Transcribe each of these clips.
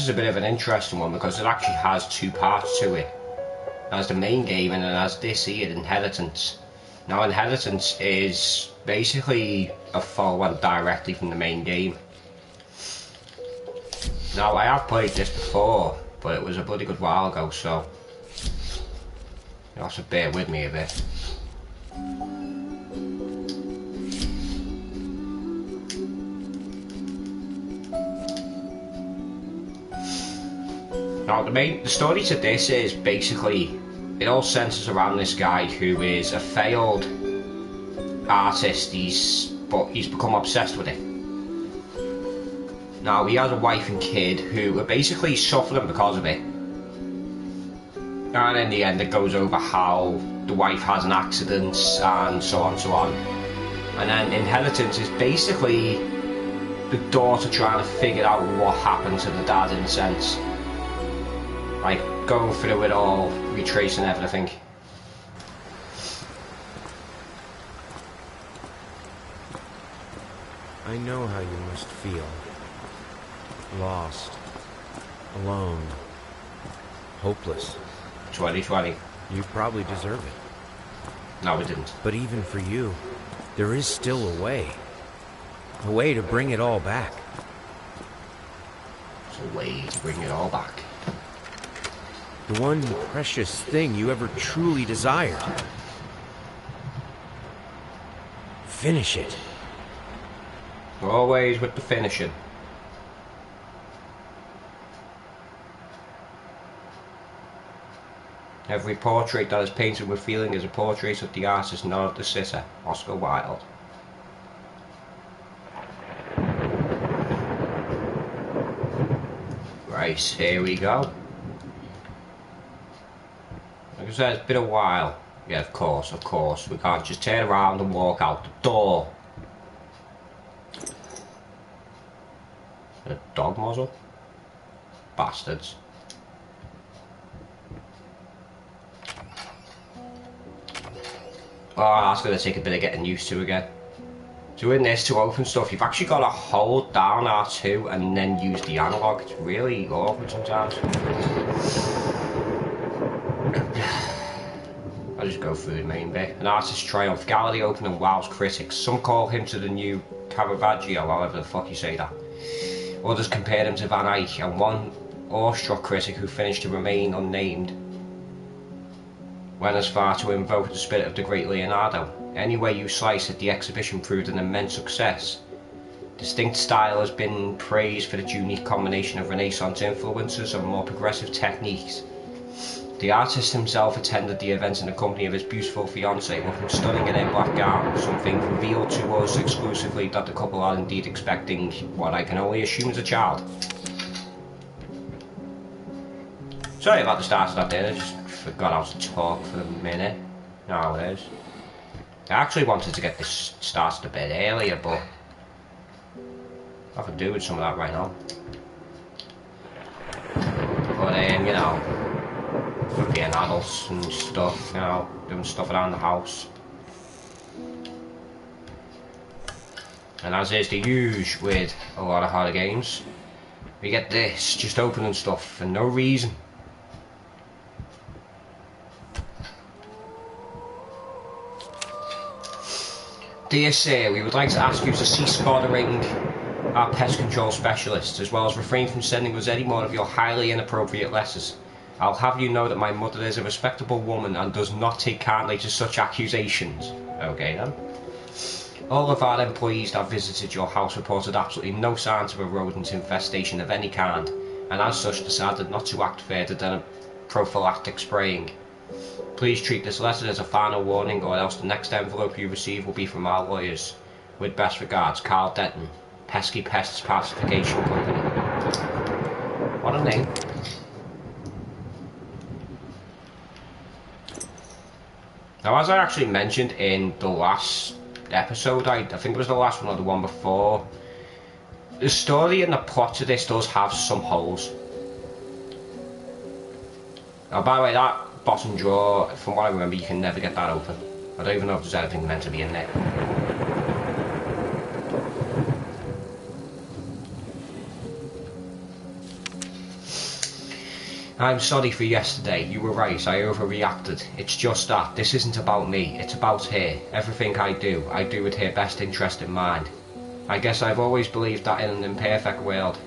is a bit of an interesting one because it actually has two parts to it. It has the main game and it has this here, Inheritance. Now Inheritance is basically a follow-on directly from the main game. Now I have played this before, but it was a bloody good while ago, so you'll have to bear with me a bit. Now the story to this is basically, it all centres around this guy who is a failed artist, but he's become obsessed with it. Now he has a wife and kid who are basically suffering because of it. And in the end it goes over how the wife has an accident and so on and so on. And then Inheritance is basically the daughter trying to figure out what happened to the dad, in a sense. Like, going through it all, retracing everything. I know how you must feel. Lost. Alone. Hopeless. 2020. You probably deserve it. No, we didn't. But even for you, there is still a way. A way to bring it all back. There's a way to bring it all back. The one precious thing you ever truly desired. Finish it. Always with the finishing. Every portrait that is painted with feeling is a portrait of the artist, not of the sitter. Oscar Wilde. Right, here we go. Like I said, it's been a while. Yeah, of course. We can't just turn around and walk out the door. A dog muzzle? Bastards. Oh, that's going to take a bit of getting used to again. So in this, to open stuff, you've actually got to hold down R2 and then use the analog. It's really awkward sometimes. I'll just go through the main bit. An artist's triumph. Gallery open and wows critics. Some call him to the new Caravaggio, however the fuck you say that. Others compare him to Van Eyck, and one awestruck critic who finished to remain unnamed went as far to invoke the spirit of the great Leonardo. Any way you slice it, the exhibition proved an immense success. Distinct style has been praised for its unique combination of Renaissance influences and more progressive techniques. The artist himself attended the event in the company of his beautiful fiancée, looking stunning in her black gown, something revealed to us exclusively that the couple are indeed expecting what I can only assume is a child. Sorry about the start of that there, I just forgot how to talk for a minute. Now it is. I actually wanted to get this started a bit earlier, but I could do with some of that right now. But you know, for being adults and stuff, you know, doing stuff around the house. And as is the usual with a lot of harder games, we get this, just opening stuff for no reason. Dear Sir, we would like to ask you to cease bothering our pest control specialists, as well as refrain from sending us any more of your highly inappropriate letters. I'll have you know that my mother is a respectable woman and does not take kindly to such accusations. Okay then. All of our employees that visited your house reported absolutely no signs of a rodent infestation of any kind, and as such decided not to act further than a prophylactic spraying. Please treat this letter as a final warning, or else the next envelope you receive will be from our lawyers. With best regards, Carl Denton, Pesky Pests Pacification Company. What a name. Now, as I actually mentioned in the last episode, I think it was the last one or the one before, the story and the plot to this does have some holes. Now, by the way, that bottom drawer, from what I remember, you can never get that open. I don't even know if there's anything meant to be in there. I'm sorry for yesterday. You were right, I overreacted. It's just that. This isn't about me, it's about her. Everything I do with her best interest in mind. I guess I've always believed that in an imperfect world,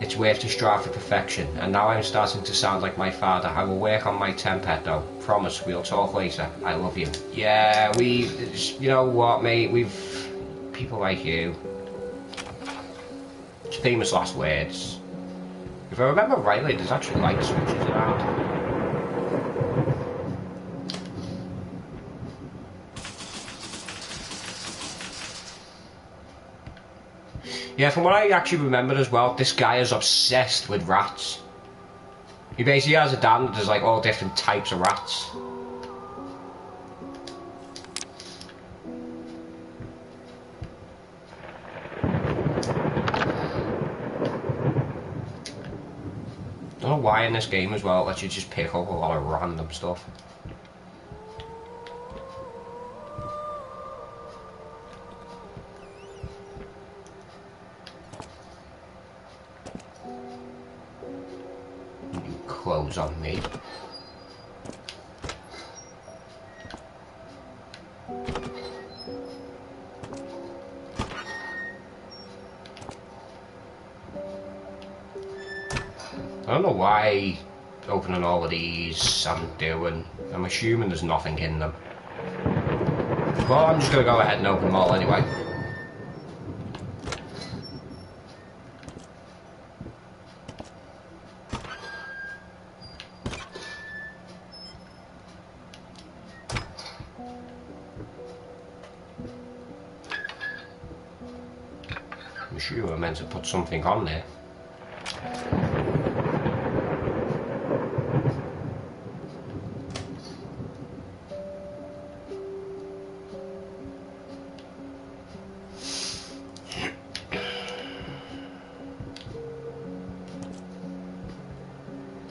it's worth to strive for perfection, and now I'm starting to sound like my father. I will work on my temper though. Promise, we'll talk later. I love you. Yeah, you know what, mate, we've... people like you. It's famous last words. If I remember rightly, there's actually light switches around. Yeah, from what I actually remember as well, this guy is obsessed with rats. He basically has a dam that there's like all different types of rats. I don't know why in this game as well it lets you just pick up a lot of random stuff. New clothes on me. I don't know why opening all of these I'm doing. I'm assuming there's nothing in them. Well, I'm just going to go ahead and open them all anyway. I'm sure I meant to put something on there.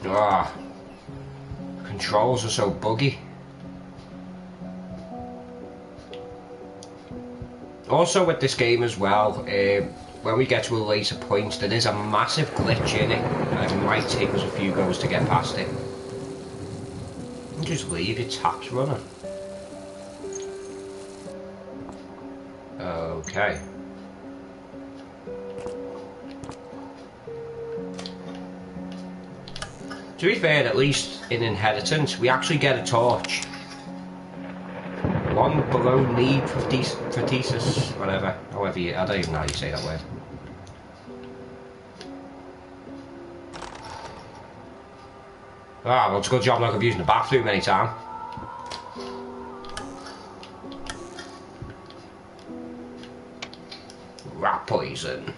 Ah, controls are so buggy. Also with this game as well, when we get to a later point, there is a massive glitch in it, and it might take us a few goes to get past it. And just leave your taps running. Okay. To be fair, at least in Inheritance, we actually get a torch. One below need prosthesis, whatever. However you, I don't even know how you say that word. Ah, well, it's a good job not using the bathroom anytime. Rat poison.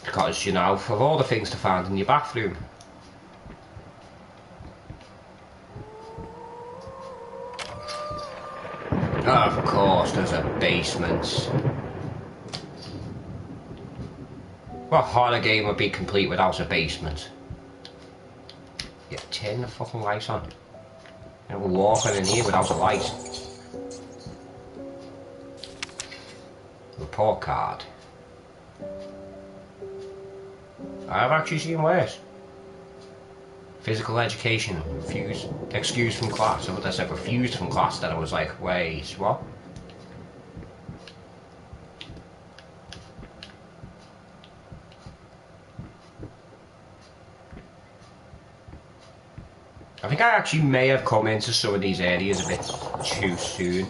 Because, you know, of all the things to find in your bathroom. Of course, there's a basement. What horror game would be complete without a basement? Yeah, turn the fucking lights on. And we're walking in here without a light. Report card. I've actually seen worse. Physical education, excused from class. So what I said, refused from class, then I was like, wait, what? I think I actually may have come into some of these areas a bit too soon.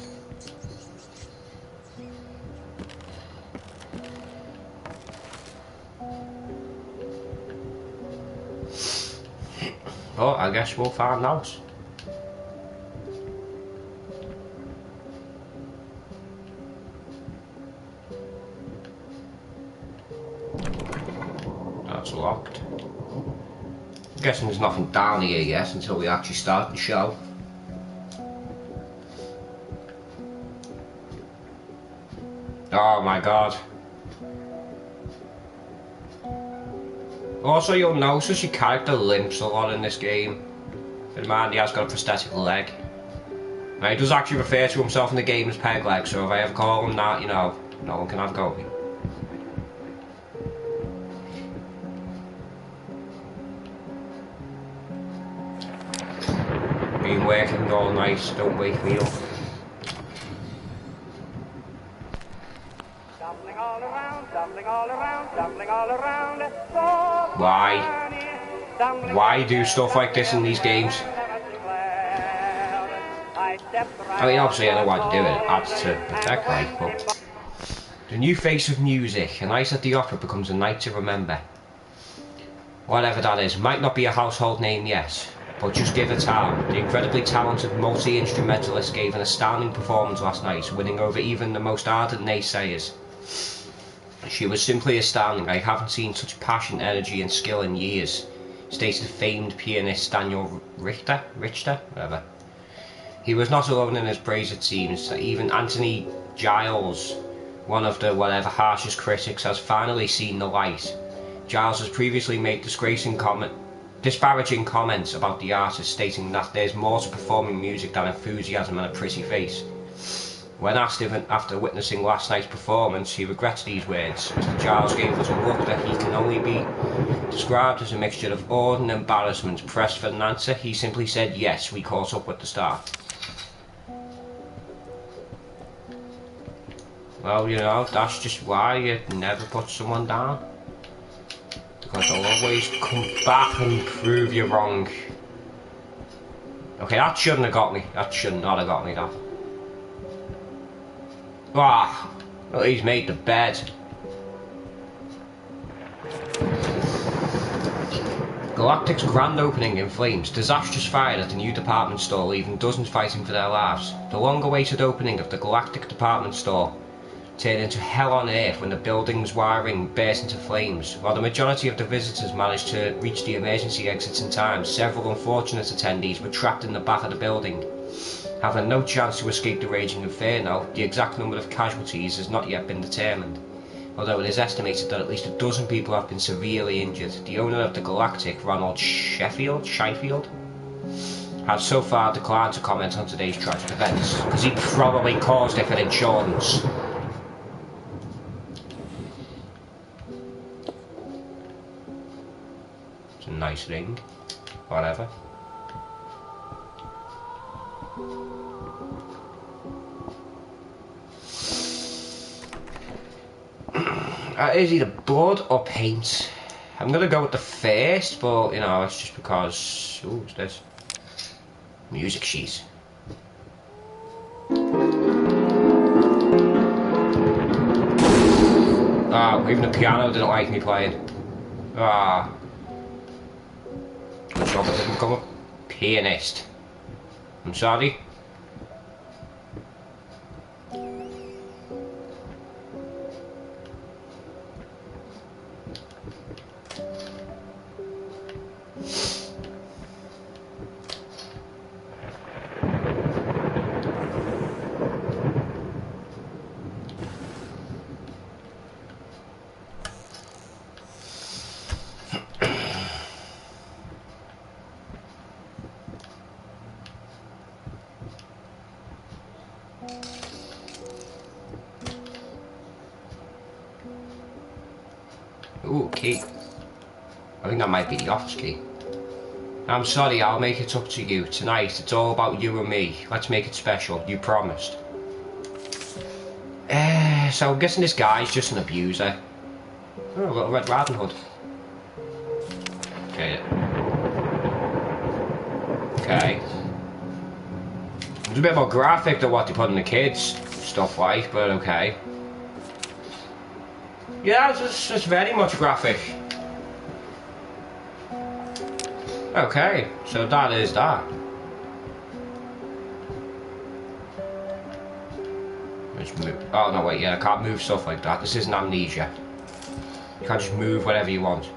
But I guess we'll find out. That's locked. I'm guessing there's nothing down here yet until we actually start the show. Oh my god. Also, you'll notice your character limps a lot in this game. Bear in mind, he has got a prosthetic leg. Now, he does actually refer to himself in the game as peg leg, so if I ever call him that, you know, no one can have go at me. Been working all night, don't wake me up. Why? Why do stuff like this in these games? I mean, obviously I know why to do it. It adds to protect, right? But the new face of music. A night at the opera becomes a night to remember. Whatever that is, might not be a household name yet, but just give it time. The incredibly talented multi-instrumentalist gave an astounding performance last night, winning over even the most ardent naysayers. She was simply astounding. I haven't seen such passion, energy and skill in years, stated famed pianist Daniel Richter, whatever. He was not alone in his praise, it seems. Even Anthony Giles, one of the whatever harshest critics, has finally seen the light. Giles has previously made disparaging comments about the artist, stating that there's more to performing music than enthusiasm and a pretty face. When asked if after witnessing last night's performance he regrets these words, Mr. Giles gave us a look that he can only be described as a mixture of awe and embarrassment. Pressed for an answer, he simply said, "Yes, we caught up with the star." Well, you know, that's just why you never put someone down. Because they'll always come back and prove you wrong. Okay, that shouldn't have got me. That should not have got me, that. Ah, well, he's made the bed. Galactic's grand opening in flames. Disastrous fire at the new department store, leaving dozens fighting for their lives. The long-awaited opening of the Galactic department store turned into hell on earth when the building's wiring burst into flames. While the majority of the visitors managed to reach the emergency exits in time, several unfortunate attendees were trapped in the back of the building, having no chance to escape the raging inferno. The exact number of casualties has not yet been determined, although it is estimated that at least a dozen people have been severely injured. The owner of the Galactic, Ronald Sheffield, has so far declined to comment on today's tragic events, because he probably caused it for insurance. It's a nice ring, whatever. Is either blood or paint? I'm gonna go with the first, but you know, it's just because. Ooh, what's this? Music sheet. Ah, even the piano didn't like me playing. Ah. Good job I didn't become a pianist. I'm sorry. Ooh, key. I think that might be the office key. I'm sorry, I'll make it up to you. Tonight, it's all about you and me. Let's make it special. You promised. So I'm guessing this guy's just an abuser. Oh, a little Red Riding Hood. Okay. Okay. It's a bit more graphic than what they put in the kids stuff like, but okay. Yeah, it's very much graphic. Okay, so that is that. Let's move. Oh no, wait, yeah, I can't move stuff like that. This isn't Amnesia. You can't just move whatever you want.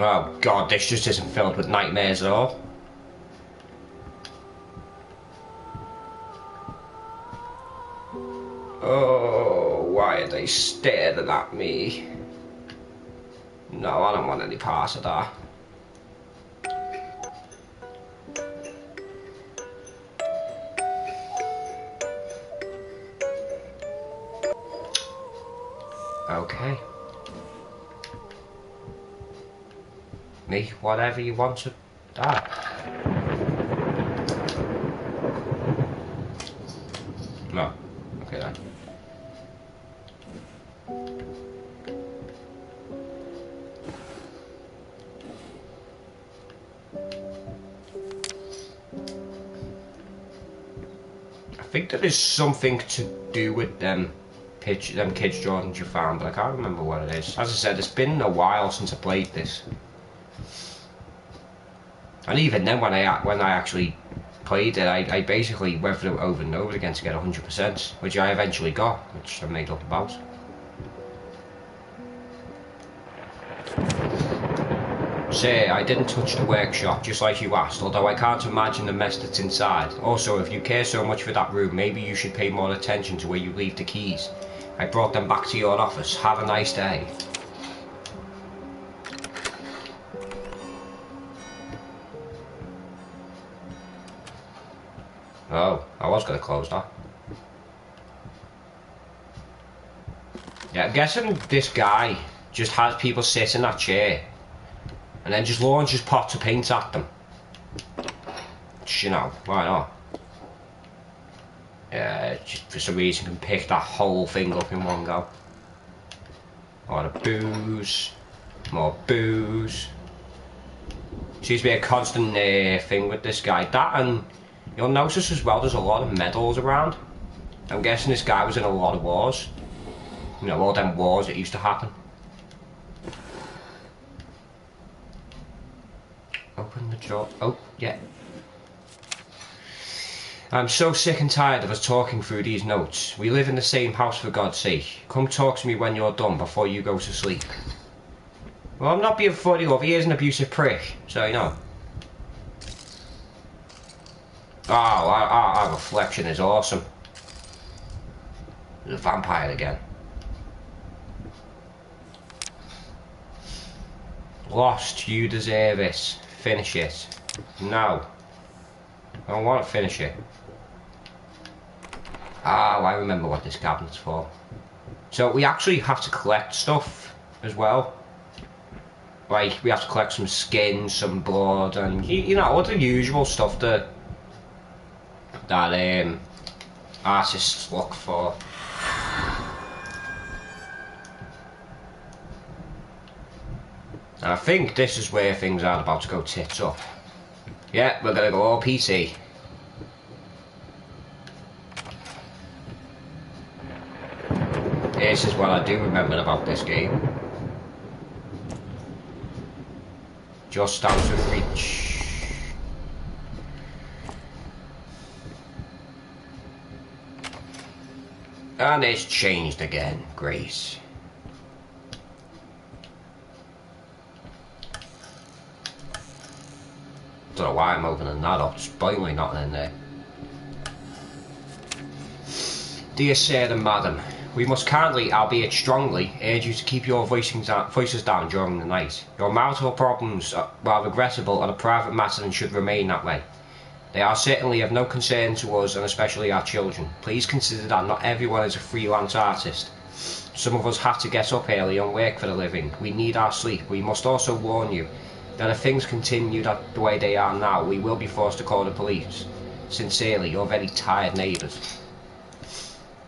Oh god, this just isn't filled with nightmares at all. Oh, why are they staring at me? No, I don't want any part of that. Okay. Make whatever you want to die. No. Okay then. I think there is something to do with them kids Jordan you found, but I can't remember what it is. As I said, it's been a while since I played this. And even then, when I actually played it, I basically went through it over and over again to get 100%, which I eventually got, which I made up about. Say, I didn't touch the workshop, just like you asked, although I can't imagine the mess that's inside. Also, if you care so much for that room, maybe you should pay more attention to where you leave the keys. I brought them back to your office. Have a nice day. Oh, I was going to close that. Yeah, I'm guessing this guy just has people sit in that chair and then just launches pots of paint at them. Just, you know, why not? Yeah, just for some reason can pick that whole thing up in one go. A lot of booze, more booze. Seems to be a constant thing with this guy. That, and you'll notice as well there's a lot of medals around. I'm guessing this guy was in a lot of wars. You know, all them wars that used to happen. Open the door. Oh, yeah. I'm so sick and tired of us talking through these notes. We live in the same house, for God's sake. Come talk to me when you're done before you go to sleep. Well, I'm not being funny, love. He is an abusive prick, so you know. Oh, our reflection is awesome. There's a vampire again. Lost, you deserve it. Finish it. No. I don't want to finish it. Oh, I remember what this cabinet's for. So we actually have to collect stuff as well. Like, we have to collect some skin, some blood, and, you know, all the usual stuff that artists look for. And I think this is where things are about to go tits up. Yeah, we're gonna go all PC. This is what I do remember about this game. Just out of reach. And it's changed again, Grace. Don't know why I'm opening that up, there's plainly nothing in there. Dear Sir and Madam, we must kindly, albeit strongly, urge you to keep your voices down during the night. Your marital problems are regrettable and a private matter and should remain that way. They are certainly of no concern to us and especially our children. Please consider that not everyone is a freelance artist. Some of us have to get up early and work for a living. We need our sleep. We must also warn you that if things continue the way they are now, we will be forced to call the police. Sincerely, your very tired neighbours.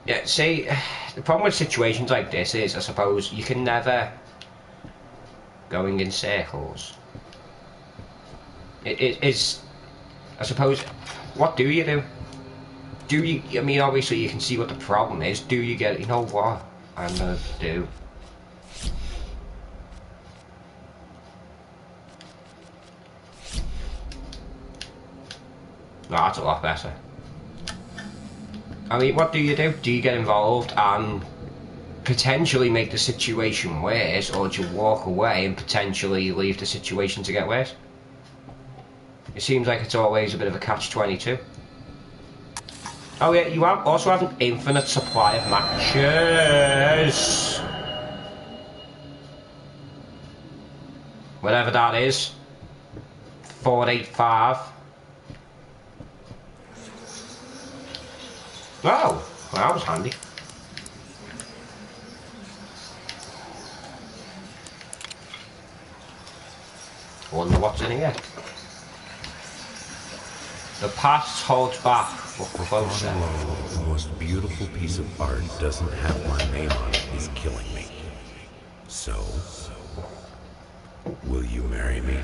Yeah, see, the problem with situations like this is, I suppose, you can never going in circles. It is, I suppose, what do you do? Do you, I mean, obviously you can see what the problem is. Do you get, you know what I'm gonna do? No, that's a lot better. I mean, what do you do? Do you get involved and potentially make the situation worse, or do you walk away and potentially leave the situation to get worse? It seems like it's always a bit of a catch-22. Oh yeah, you also have an infinite supply of matches. Whatever that is. 485. Oh, well, that was handy. Wonder what's in here. The past holds back, but closer. The most beautiful piece of art doesn't have my name on it is killing me. So, will you marry me?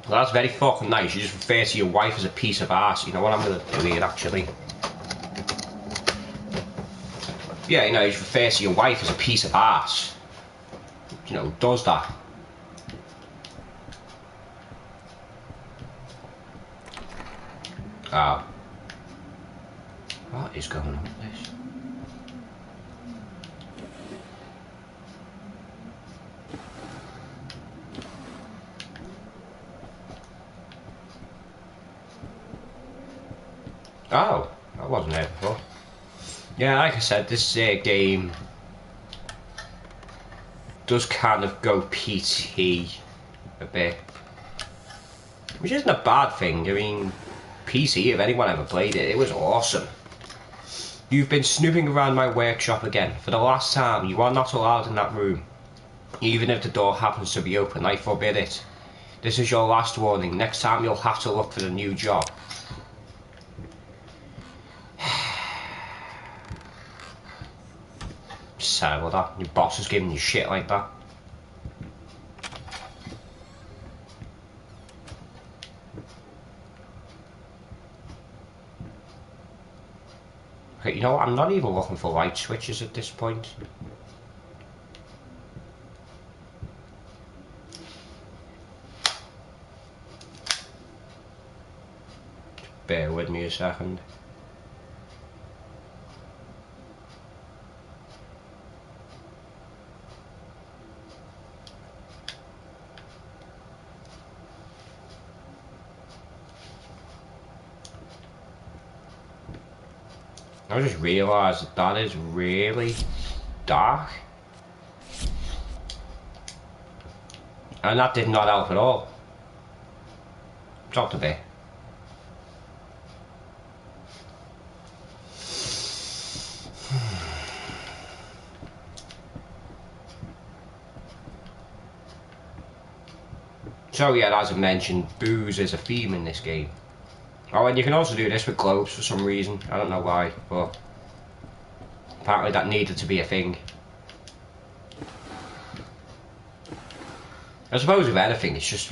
Well, that's very fucking nice. You just refer to your wife as a piece of ass. You know what I'm gonna do here, actually? Yeah, you know, you just refer to your wife as a piece of ass. You know, does that? Oh. What is going on with this? Oh, that wasn't there before. Yeah, like I said, this game does kind of go PT a bit, which isn't a bad thing. I mean, PC, if anyone ever played it, it was awesome. You've been snooping around my workshop again. For the last time, you are not allowed in that room. Even if the door happens to be open, I forbid it. This is your last warning. Next time you'll have to look for a new job. It's terrible that. Your boss is giving you shit like that. Okay, you know what? I'm not even looking for light switches at this point. Bear with me a second. I just realised that that is really dark. And that did not help at all. Dropped a bit. So yeah, as I mentioned, booze is a theme in this game. Oh, and you can also do this with globes for some reason. I don't know why, but apparently that needed to be a thing. I suppose with anything, it's just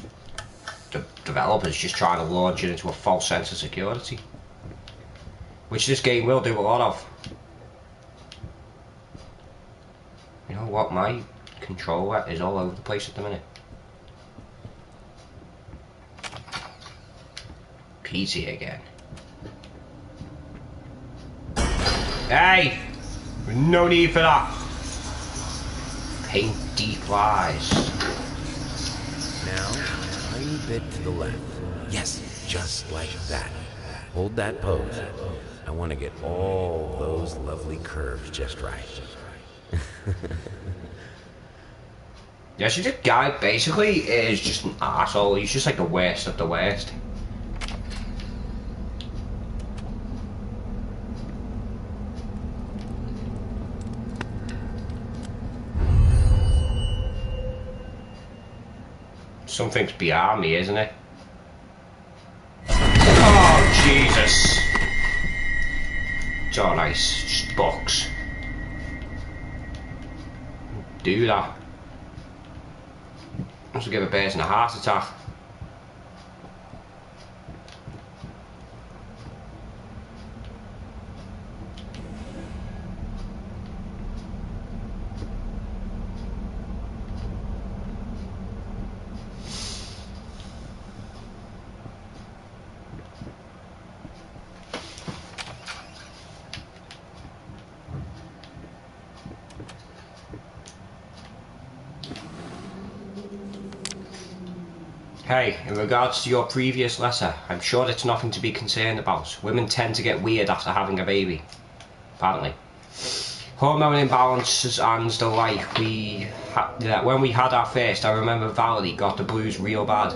the developers just trying to launch it into a false sense of security, which this game will do a lot of. You know what, my controller is all over the place at the minute. PC again. Hey! No need for that! Paint deep lies. Now, a tiny bit to the left. Yes, just like that. Hold that pose. I want to get all those lovely curves just right. Yeah, so this guy basically is just an asshole. He's just like the worst of the worst. Something's behind me, isn't it? Oh, Jesus! It's all nice, just bugs. Do that. Must give a person a heart attack. Hey, in regards to your previous letter, I'm sure it's nothing to be concerned about. Women tend to get weird after having a baby. Apparently. Hormone imbalances and the like. When we had our first, I remember Valerie got the blues real bad.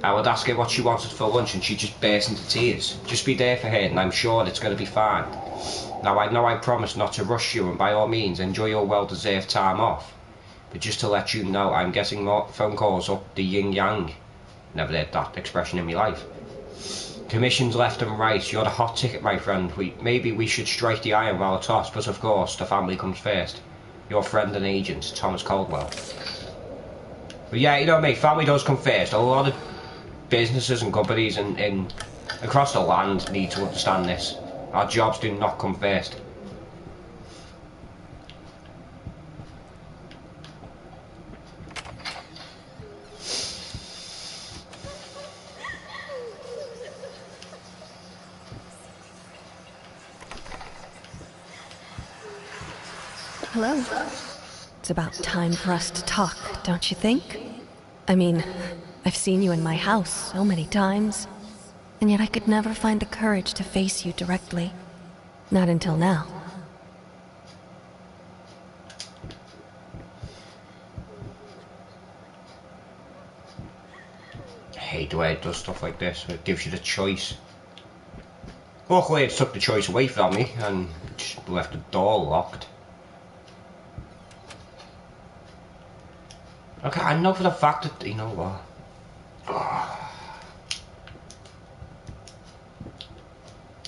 I would ask her what she wanted for lunch and she just burst into tears. Just be there for her and I'm sure it's going to be fine. Now I know I promised not to rush you and by all means enjoy your well-deserved time off. But just to let you know, I'm getting more phone calls up the yin-yang. Never heard that expression in my life. Commissions left and right. You're the hot ticket, my friend. Maybe we should strike the iron while it's hot, but of course, the family comes first. Your friend and agent, Thomas Caldwell. But yeah, you know me, family does come first. A lot of businesses and companies across the land need to understand this. Our jobs do not come first. Hello. It's about time for us to talk, don't you think? I mean, I've seen you in my house so many times, and yet I could never find the courage to face you directly. Not until now. I hate the way it does stuff like this. It gives you the choice. Luckily, it took the choice away from me and just left the door locked. Okay, I know for the fact that, you know what? I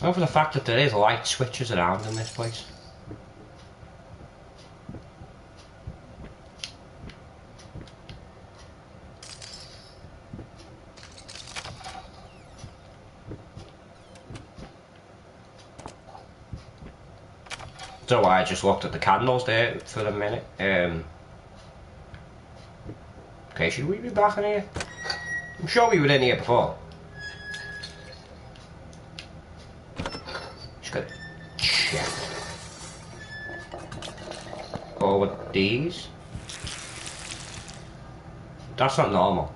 know for the fact that there is light switches around in this place. So I just looked at the candles there for a minute. Okay, should we be back in here? I'm sure we were in here before. Just gotta check. Oh, with these? That's not normal.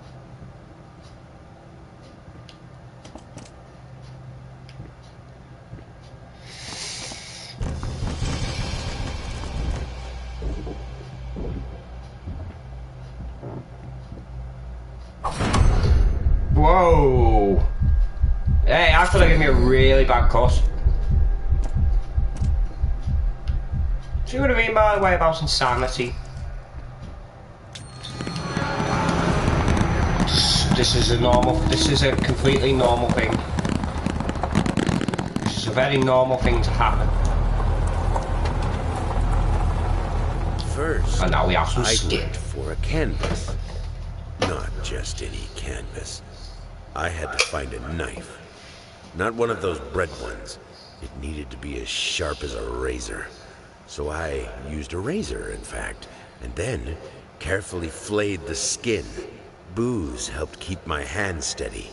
Whoa! Hey, I thought it gave me a really bad cut. See what I mean by the way about insanity? This is a completely normal thing. This is a very normal thing to happen. First, And now we have some I skin. went for a canvas. Not just any canvas. I had to find a knife. Not one of those bread ones. It needed to be as sharp as a razor. So I used a razor, in fact, and then carefully flayed the skin. Booze helped keep my hand steady.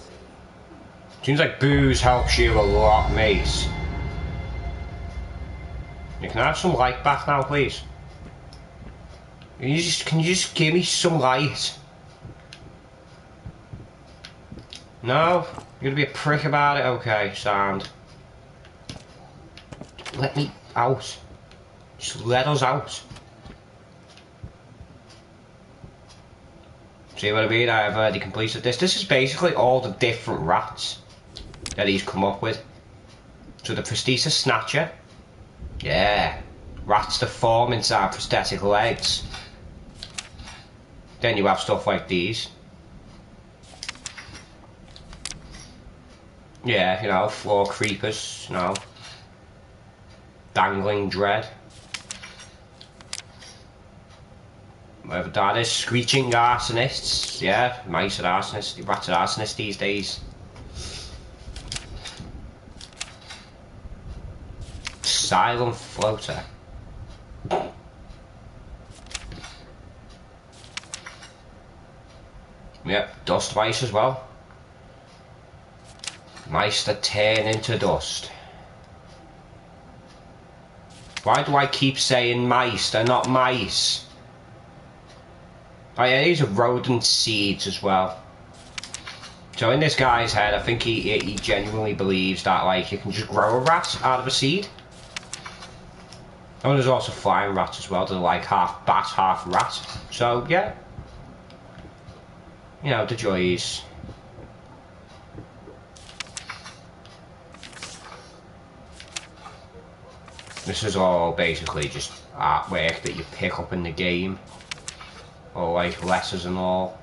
Seems like booze helps you a lot, mate. You can have some light back now, please. Can you just give me some light? No? You're gonna be a prick about it? Okay, sound. Let me out. Just let us out. See what I mean? I have already completed this. This is basically all the different rats that he's come up with. So the prosthesis snatcher. Yeah. Rats that form inside prosthetic legs. Then you have stuff like these. Yeah, you know, floor creepers, you know. Dangling dread. Whatever that is. Screeching arsonists. Yeah, mice are arsonists. Rats are arsonists these days. Silent floater. Yep, dust mice as well. Mice that turn into dust. Why do I keep saying mice? They're not mice. Oh yeah, these are rodent seeds as well. So in this guy's head, I think he genuinely believes that like you can just grow a rat out of a seed. Oh, there's also flying rats as well. They're like half bat, half rat. So yeah, you know the joys. This is all basically just artwork that you pick up in the game. Or like letters and all.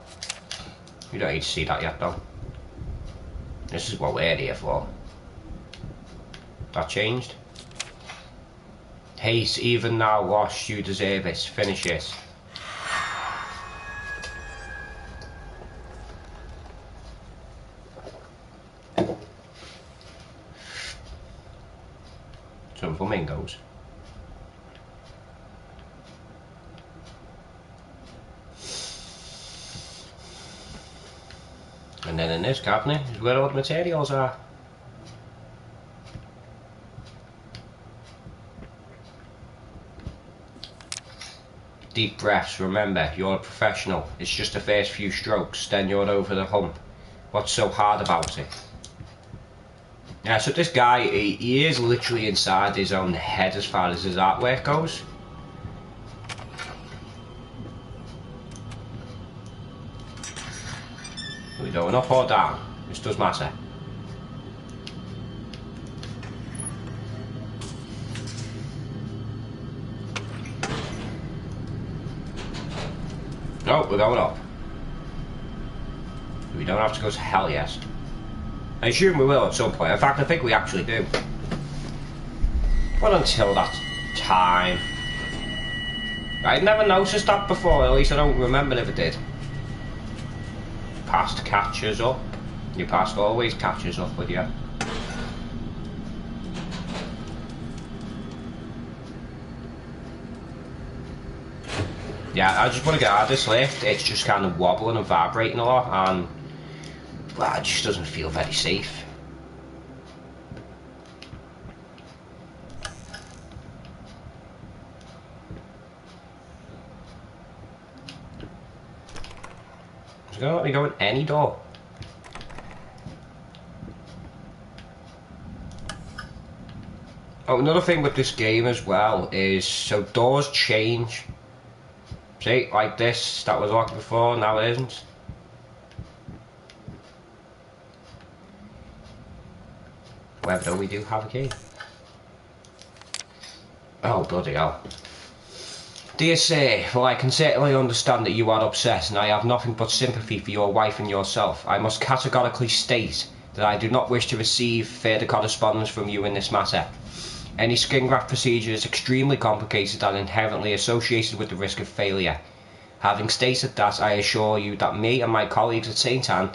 You don't need to see that yet though. This is what we're here for. That changed. Haste, even now lost, you deserve it. Finish it. Some flamingos. And then in this cabinet is where all the materials are. Deep breaths, remember, you're a professional. It's just the first few strokes, then you're over the hump. What's so hard about it? Yeah, so this guy, he is literally inside his own head as far as his artwork goes. We going up or down? This does matter. No, we're going up. We don't have to go to hell yet. I assume we will at some point. In fact, I think we actually do. But until that time. I'd never noticed that before, at least I don't remember if it did. Past catches up. Your past always catches up with you. Yeah, I just want to get out of this lift. It's just kind of wobbling and vibrating a lot, and well, it just doesn't feel very safe. It's gonna let me go in any door. Oh, another thing with this game as well is, so doors change. See, like this, that was locked before, now it isn't. Whether we do have a key. Oh, bloody hell. Dear sir, well, I can certainly understand that you are upset, and I have nothing but sympathy for your wife and yourself. I must categorically state that I do not wish to receive further correspondence from you in this matter. Any skin graft procedure is extremely complicated and inherently associated with the risk of failure. Having stated that, I assure you that me and my colleagues at St. Anne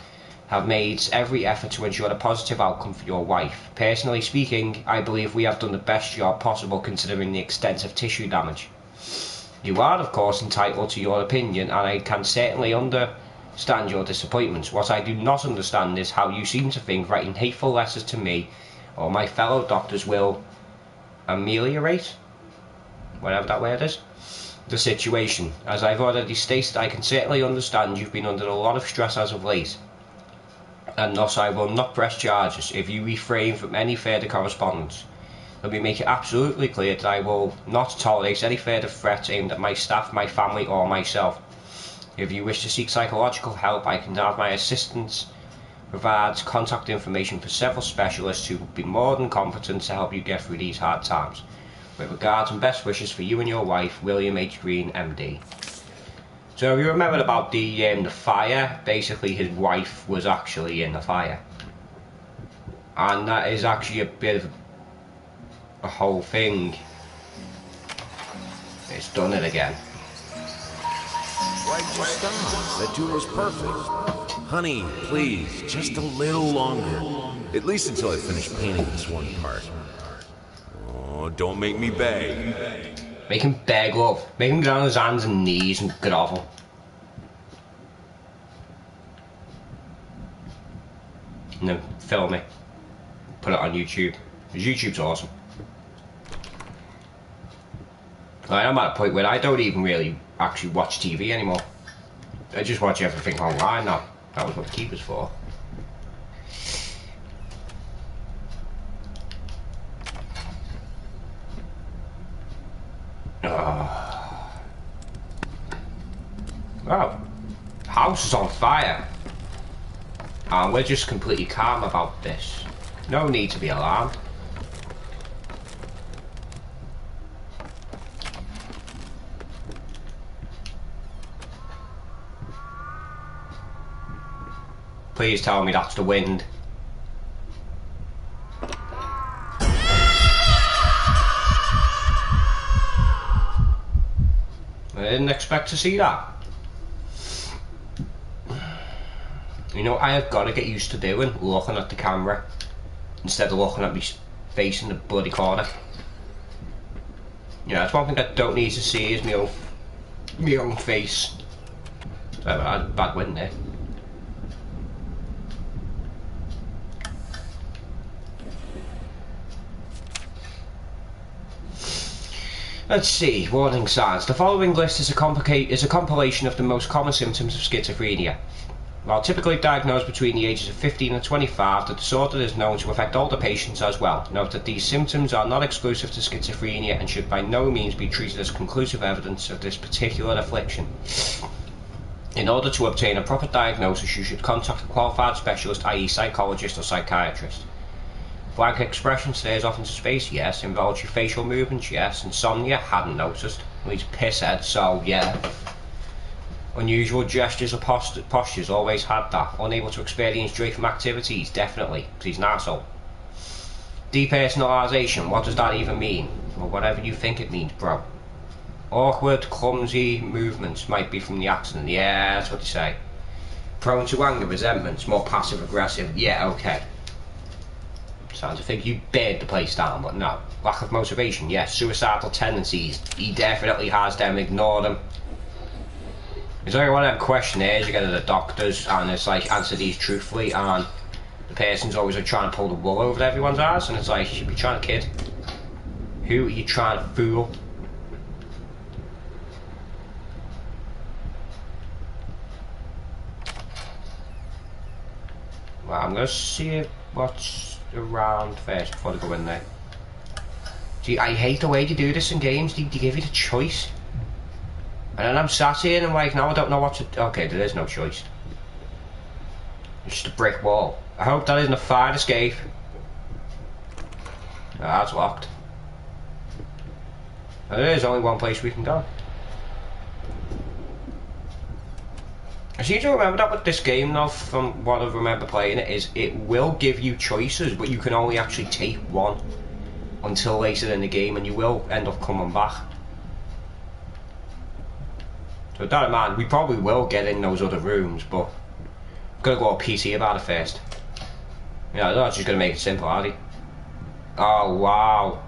have made every effort to ensure a positive outcome for your wife. Personally speaking, I believe we have done the best job possible considering the extent of tissue damage. You are, of course, entitled to your opinion, and I can certainly understand your disappointment. What I do not understand is how you seem to think writing hateful letters to me or my fellow doctors will ameliorate, whatever that word is, the situation. As I've already stated, I can certainly understand you've been under a lot of stress as of late, and thus I will not press charges if you refrain from any further correspondence. Let me make it absolutely clear that I will not tolerate any further threats aimed at my staff, my family, or myself. If you wish to seek psychological help, I can have my assistants provide contact information for several specialists who will be more than competent to help you get through these hard times. With regards and best wishes for you and your wife, William H. Green, MD. So you remember about the fire? Basically, his wife was actually in the fire, and that is actually a bit of a whole thing. It's done it again. Why'd you stop? That tune was perfect. Honey, please, just a little longer. At least until I finish painting this one part. Oh, don't make me beg. Make him beg, love. Make him get on his hands and knees and grovel. And then film it. Put it on YouTube. Because YouTube's awesome. Like, I'm at a point where I don't even really actually watch TV anymore. I just watch everything online now. That was what the key was for. Oh, house is on fire, and we're just completely calm about this. No need to be alarmed. Please tell me that's the wind. I didn't expect to see that. You know, I have got to get used to doing, looking at the camera instead of looking at me face in the bloody corner. Yeah, that's one thing I don't need to see is my own face. Bad wind there. Let's see, warning signs. The following list is a compilation of the most common symptoms of schizophrenia. While typically diagnosed between the ages of 15 and 25, the disorder is known to affect older patients as well. Note that these symptoms are not exclusive to schizophrenia and should by no means be treated as conclusive evidence of this particular affliction. In order to obtain a proper diagnosis, you should contact a qualified specialist, i.e. psychologist or psychiatrist. Blank expression stares off into space, yes. Involuntary facial movements, yes. Insomnia, hadn't noticed. Well, he's a pisshead, so yeah. Unusual gestures or postures, always had that. Unable to experience joy from activities, definitely, because he's an arsehole. Depersonalisation, what does that even mean? Well, whatever you think it means, bro. Awkward, clumsy movements might be from the accident, yeah, that's what they say. Prone to anger, resentments, more passive aggressive, yeah, okay. Sounds to think you bared the place down, but no. Lack of motivation, yes. Suicidal tendencies, he definitely has them, ignore them. There's only one of them questionnaires you get at the doctors, and it's like, answer these truthfully, and the person's always like trying to pull the wool over everyone's eyes, and it's like, you should be trying to kid. Who are you trying to fool? Well, I'm gonna see what's around first before they go in there. See, I hate the way they do this in games. They give you the choice, and then I'm sat here and I'm like, now I don't know what to. Okay, there is no choice. It's just a brick wall. I hope that isn't a fire escape. That's locked. And there is only one place we can go. I seem to remember that with this game though, from what I remember playing it, is it will give you choices, but you can only actually take one until later in the game, and you will end up coming back. So with that in mind, we probably will get in those other rooms, but I'm gonna go PC about it first. Yeah, I'm not just gonna make it simple, are they? Oh wow.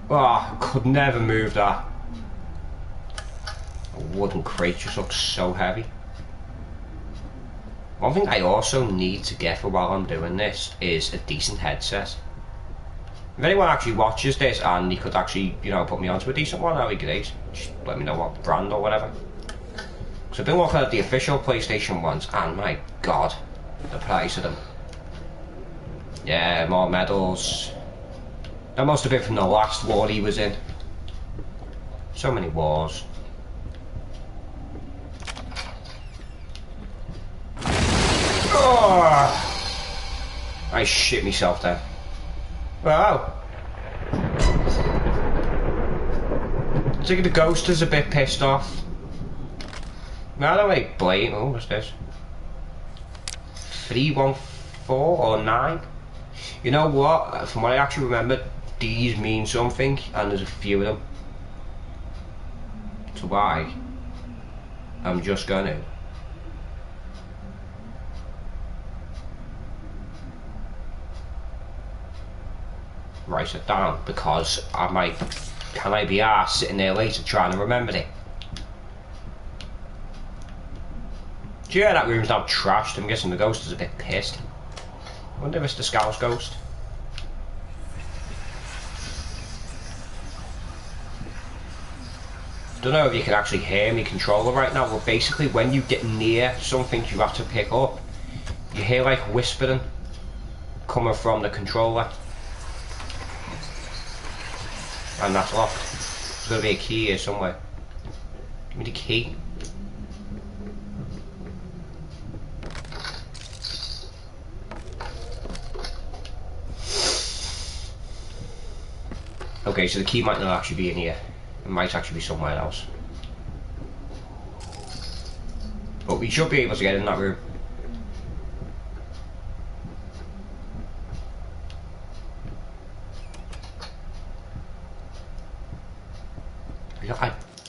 Oh, could never move that. A wooden crate just looks so heavy. One thing I also need to get for while I'm doing this is a decent headset. If anyone actually watches this and he could actually, you know, put me onto a decent one, that'd be great. Just let me know what brand or whatever. So I've been looking at the official PlayStation ones, and my god, the price of them. Yeah, more medals. That must have been from the last war he was in. So many wars. Oh, I shit myself there. Wow. I think the ghost is a bit pissed off. No, I don't like blame. Oh, what's this? 314 or 9? You know what? From what I actually remember, these mean something, and there's a few of them. So why? I'm just gonna. Write it down, because I might. Can I be arsed sitting there later trying to remember it? Do you hear that room's now trashed? I'm guessing the ghost is a bit pissed. I wonder if it's the Scout's ghost. Don't know if you can actually hear me controller right now, but basically when you get near something you have to pick up, you hear like whispering coming from the controller. And that's locked. There's going to be a key here somewhere. Give me the key. Okay, so the key might not actually be in here. It might actually be somewhere else. But we should be able to get in that room.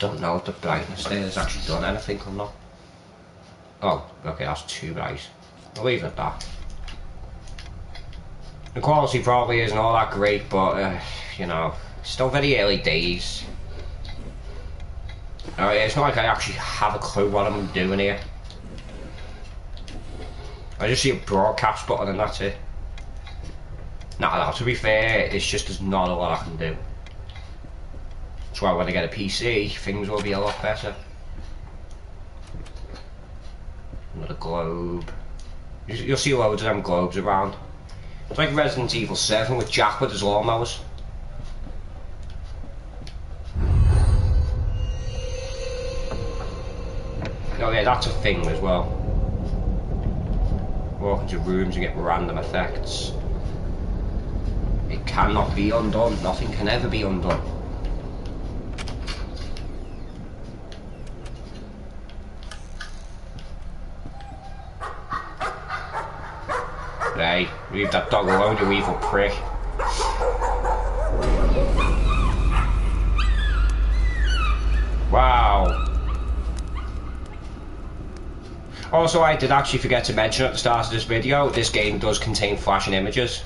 don't know if the brightness there has actually done anything or not. Oh, okay, that's too bright. I'll leave it at that. The quality probably isn't all that great, but, you know, still very early days. It's not like I actually have a clue what I'm doing here. I just see a broadcast button and that's it. Nah, to be fair, it's just there's not a lot I can do. That's why when I get a PC, things will be a lot better. Another globe. You'll see loads of them globes around. It's like Resident Evil 7 with Jack with his lawnmowers. Oh yeah, that's a thing as well. Walk into rooms and get random effects. It cannot be undone. Nothing can ever be undone. Hey, leave that dog alone, you evil prick. Wow. Also, I did actually forget to mention at the start of this video, this game does contain flashing images.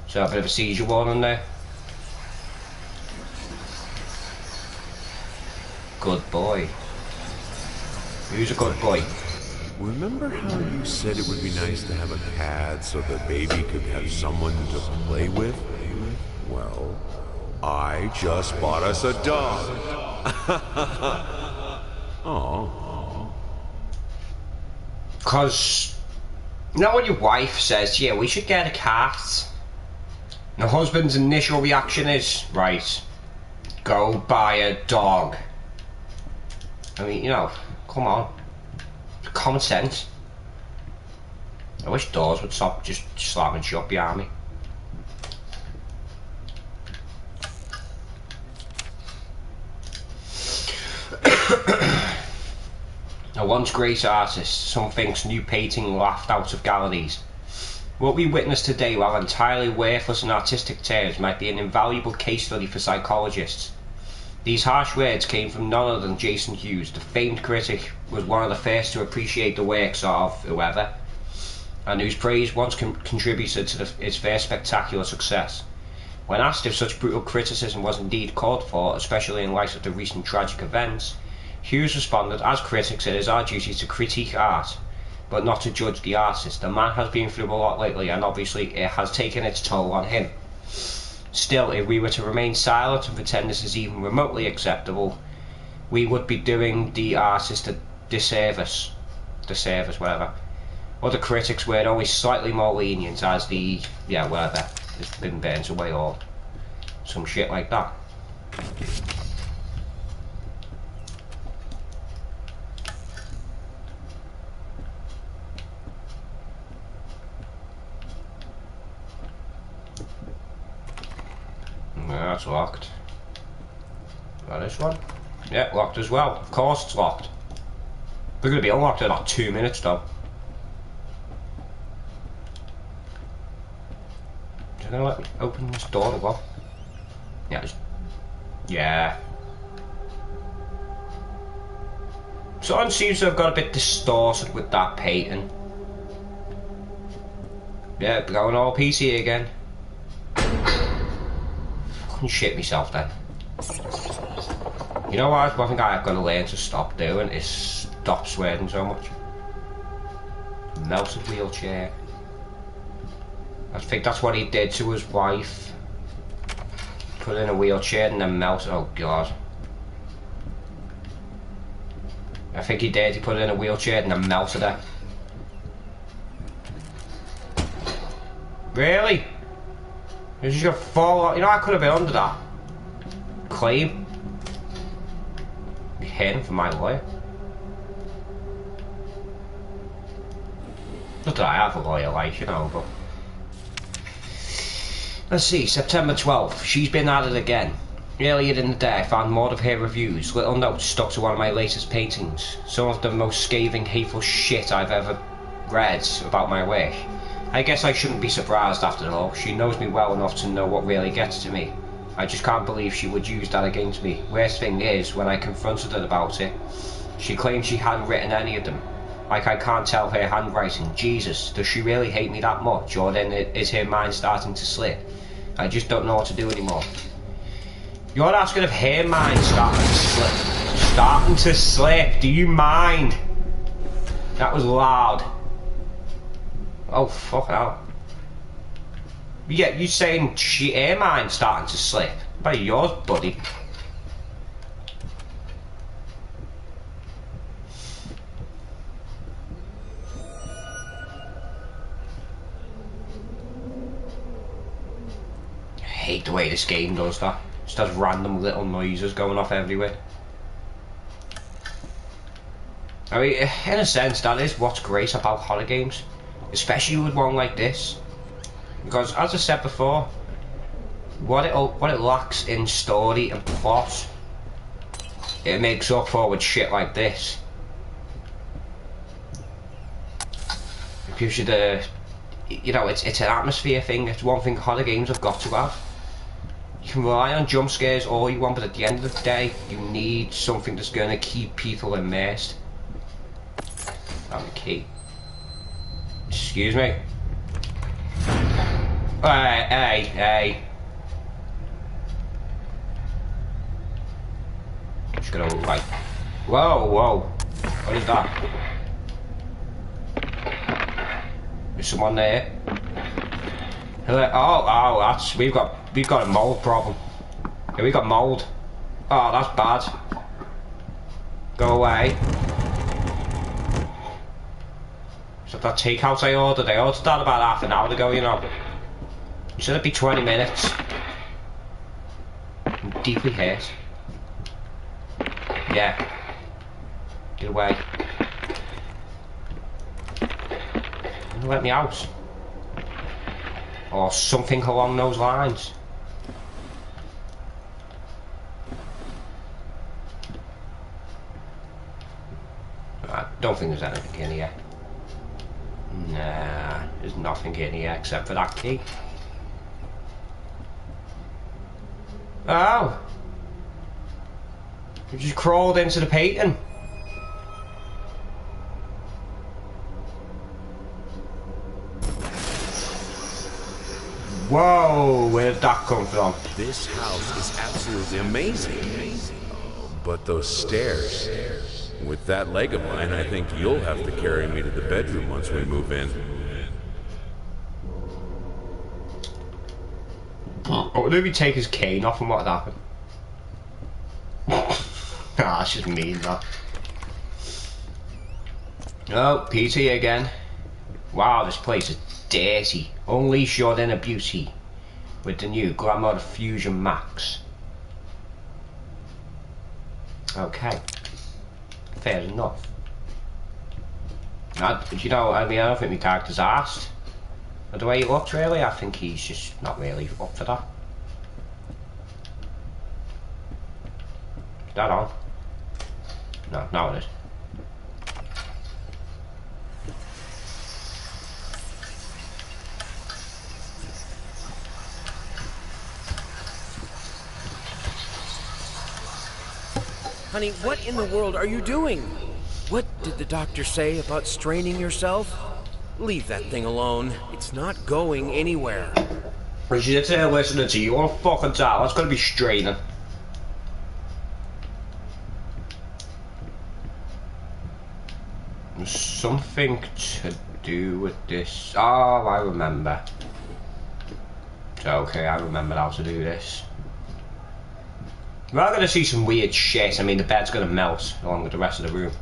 So a bit of a seizure warning there. Good boy. Who's a good boy? Remember how you said it would be nice to have a pad so the baby could have someone to play with? Well, I just bought us a dog. Oh. Cause, you know when your wife says, yeah, we should get a cat? And the husband's initial reaction is, right, go buy a dog. I mean, you know, come on. Common sense. I wish doors would stop just slamming shut behind me. A once great artist, some thinks new painting laughed out of galleries. What we witness today, while entirely worthless in artistic terms, might be an invaluable case study for psychologists. These harsh words came from none other than Jason Hughes. The famed critic was one of the first to appreciate the works of whoever, and whose praise once contributed to its first spectacular success. When asked if such brutal criticism was indeed called for, especially in light of the recent tragic events, Hughes responded, as critics, it is our duty to critique art, but not to judge the artist. The man has been through a lot lately, and obviously it has taken its toll on him. Still, if we were to remain silent and pretend this is even remotely acceptable, we would be doing the artist a disservice, whatever. Other critics were always slightly more lenient, as the, whatever, it's been burnt away or some shit like that. That's locked. That is one. Yeah, locked as well. Of course it's locked. We're going to be unlocked in about 2 minutes though. Is it going to let me open this door as well? Yeah, yeah. Something seems to have got a bit distorted with that painting. Yeah, going all PC again. Shit myself then. You know what? One thing I've got to learn to stop doing is stop swearing so much. Melted wheelchair. I think that's what he did to his wife. Put in a wheelchair and then melted. Oh god. I think he did. He put her in a wheelchair and then melted her. Really? You're just gonna fall out. You know, I could have been under that claim. Be heading for my lawyer. Not that I have a lawyer, like, you know, but. Let's see, September 12th. She's been at it again. Earlier in the day, I found more of her reviews, little notes stuck to one of my latest paintings. Some of the most scathing, hateful shit I've ever read about my work. I guess I shouldn't be surprised after all. She knows me well enough to know what really gets to me. I just can't believe she would use that against me. Worst thing is, when I confronted her about it, she claimed she hadn't written any of them. Like I can't tell her handwriting. Jesus, does she really hate me that much? Or then is her mind starting to slip? I just don't know what to do anymore. You're asking if her mind's starting to slip. Starting to slip, do you mind? That was loud. Oh, fuck out. Yeah, you saying her mind's starting to slip? By yours, buddy. I hate the way this game does that. Just has random little noises going off everywhere. I mean, in a sense, that is what's great about horror games. Especially with one like this. Because, as I said before, what it lacks in story and plot, it makes up for with shit like this. It gives you the, you know, it's an atmosphere thing. It's one thing horror games have got to have. You can rely on jump scares all you want, but at the end of the day, you need something that's going to keep people immersed. I'm the key. Excuse me. Hey. Just gonna like. Whoa. What is that? There's someone there. Oh, that's we've got a mold problem. Yeah, we got mold. Oh, that's bad. Go away. So that takeout I ordered that about half an hour ago, you know. You said it'd be 20 minutes. I'm deeply hurt. Yeah. Get away. Let me out. Or something along those lines. I don't think there's anything in here. Nah, there's nothing in here except for that key. Oh! You just crawled into the painting. Whoa, where did that come from? This house is absolutely amazing. But those stairs. With that leg of mine, I think you'll have to carry me to the bedroom once we move in. What if we take his cane off and what would happen? That's just mean, that. Oh, PT again. Wow, this place is dirty. Unleash your inner beauty with the new Glamour Fusion Max. Okay. Fair enough. You know, I mean, I don't think my character's arsed. But the way he looks, really, I think he's just not really up for that. Is that on? No, now it is. Honey, what in the world are you doing? What did the doctor say about straining yourself? Leave that thing alone. It's not going anywhere. She's sitting there listening to you. What a fucking time. That's gonna be straining. There's something to do with this. Oh, I remember. Okay, I remember how to do this. We're gonna see some weird shit. I mean, the bed's gonna melt along with the rest of the room.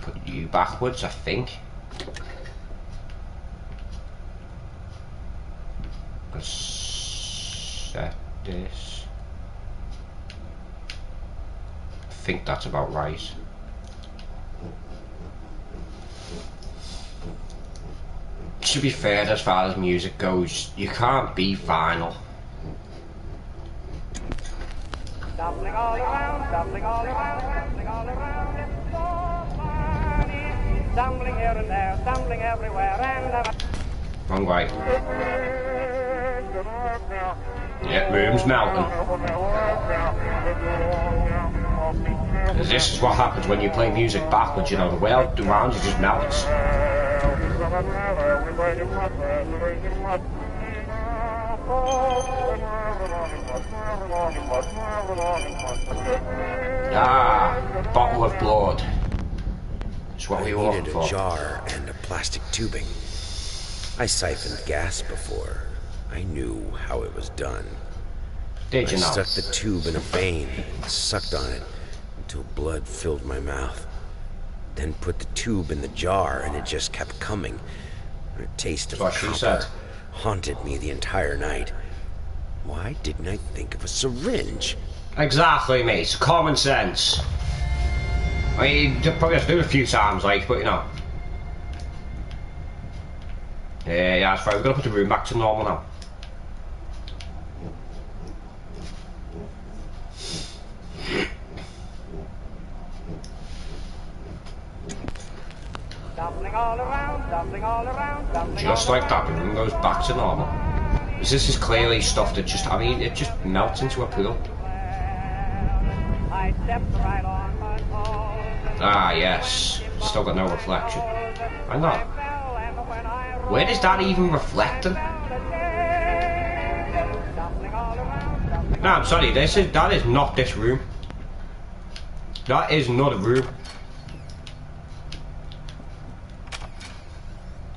Put you backwards, I think. Let's set this. I think that's about right. To be fair, as far as music goes, you can't be final. Stumbling all around, stumbling all around, stumbling all around, it's so funny. Stumbling here and there, stumbling everywhere, and Wrong way. Yeah, room's melting. This is what happens when you play music backwards, you know, the world around you just melts. Ah, bottle of blood. That's what we were looking for. I needed a jar and a plastic tubing. I siphoned gas before. I knew how it was done. Did you know? I stuck the tube in a vein and sucked on it until blood filled my mouth. Then put the tube in the jar and it just kept coming. The taste of copper haunted me the entire night. Why didn't I think of a syringe? Exactly, mate. Common sense. I mean, you probably have to do it a few times, like, but you know. Yeah, that's right. We're gonna put the room back to normal now. Just like that, the room goes back to normal. This is clearly stuff that just, I mean, it just melts into a pool. Ah, yes. Still got no reflection. Why not? Where is that even reflecting? No, I'm sorry, that is not this room. That is not a room.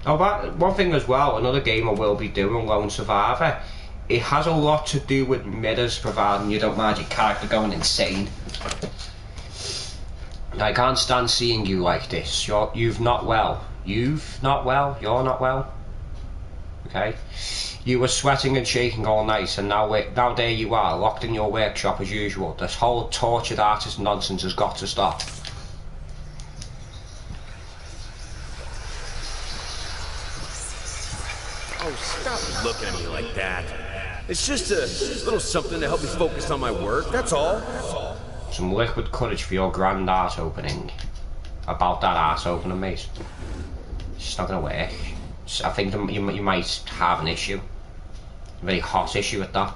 Oh, one thing as well, another game I will be doing, Lone Survivor, it has a lot to do with mirrors, providing you don't mind your character going insane. I can't stand seeing you like this. You've not well. You're not well. Okay? You were sweating and shaking all night, and now there you are, locked in your workshop as usual. This whole tortured artist nonsense has got to stop. Oh, stop looking at me like that. It's just a little something to help me focus on my work, that's all. Some liquid courage for your grand arse opening. About that arse opening, mate. It's not gonna work. I think you might have an issue. A very hot issue with that.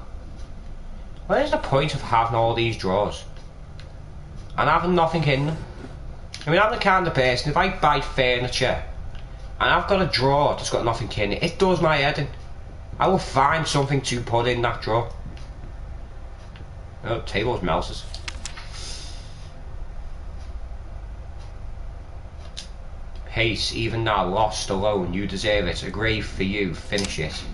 What is the point of having all these drawers? And having nothing in them? I mean, I'm the kind of person, if I buy furniture and I've got a drawer that's got nothing in it, it does my head in. I will find something to put in that drawer. Oh, the table's melted. Hate, even now, lost, alone, you deserve it. A grave for you, finish it.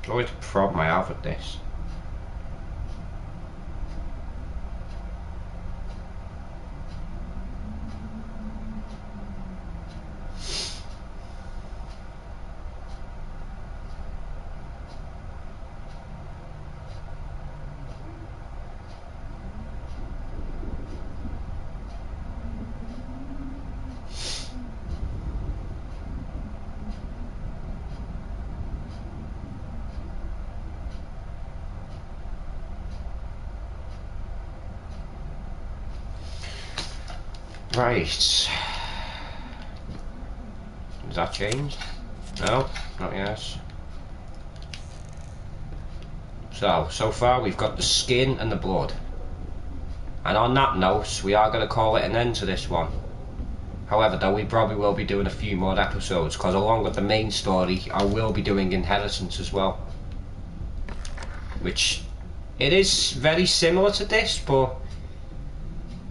Always the problem I have with this. Right. Has that changed? No, not yet. So far we've got the skin and the blood. And on that note, we are going to call it an end to this one. However, though, we probably will be doing a few more episodes, because along with the main story, I will be doing Inheritance as well. Which, it is very similar to this, but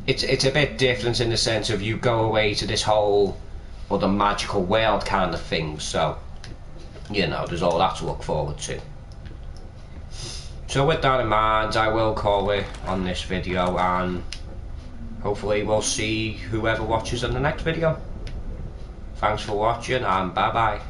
it's a bit different in the sense of you go away to this whole other magical world kind of thing, so you know, there's all that to look forward to. So with that in mind, I will call it on this video, and hopefully we'll see whoever watches in the next video. Thanks for watching, and bye bye.